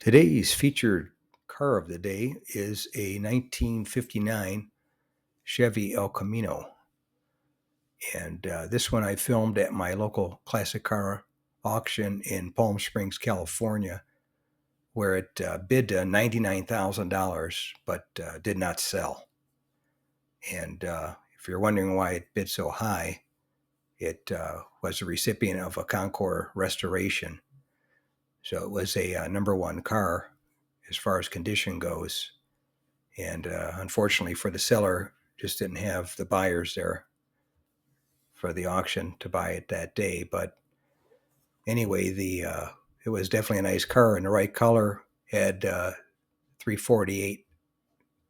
Today's featured car of the day is a 1959 Chevy El Camino. And this one I filmed at my local classic car auction in Palm Springs, California, where it bid $99,000 but did not sell. And if you're wondering why it bid so high, it was a recipient of a Concours restoration. So it was a number one car as far as condition goes. And unfortunately for the seller, just didn't have the buyers there for the auction to buy it that day. But anyway, it was definitely a nice car in the right color. Had 348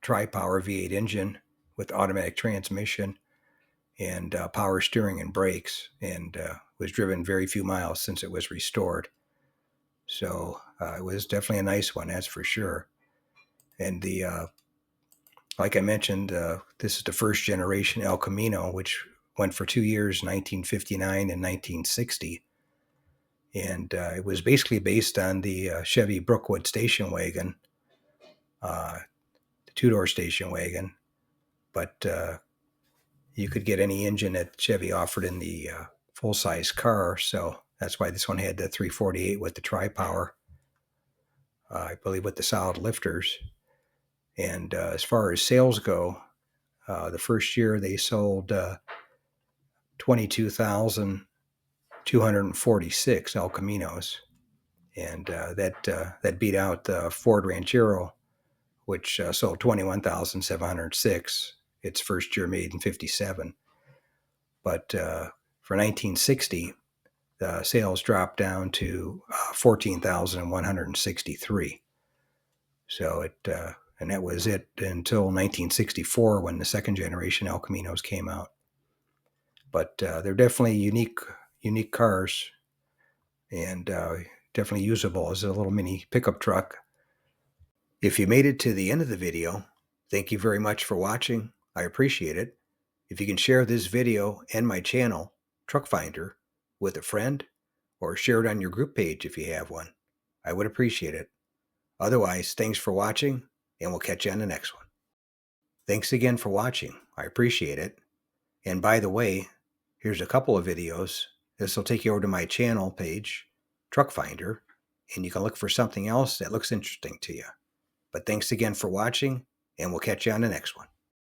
tri-power V8 engine with automatic transmission and power steering and brakes, and was driven very few miles since it was restored. So it was definitely a nice one, that's for sure. And like I mentioned, this is the first generation El Camino, which went for 2 years, 1959 and 1960. And it was basically based on the Chevy Brookwood station wagon, the two-door station wagon. But you could get any engine that Chevy offered in the full-size car. So that's why this one had the 348 with the tri-power, I believe with the solid lifters. And as far as sales go, the first year they sold 22,246 El Caminos, and that beat out the Ford Ranchero, which sold 21,706. Its first year made in '57. But for 1960, the sales dropped down to 14,163. So and that was it until 1964 when the second generation El Caminos came out. But they're definitely unique cars, and definitely usable as a little mini pickup truck. If you made it to the end of the video, thank you very much for watching. I appreciate it. If you can share this video and my channel, Truck Finder, with a friend, or share it on your group page if you have one, I would appreciate it. Otherwise, thanks for watching, and we'll catch you on the next one. Thanks again for watching. I appreciate it. And by the way, here's a couple of videos. This will take you over to my channel page, Truck Finder, and you can look for something else that looks interesting to you. But thanks again for watching, and we'll catch you on the next one.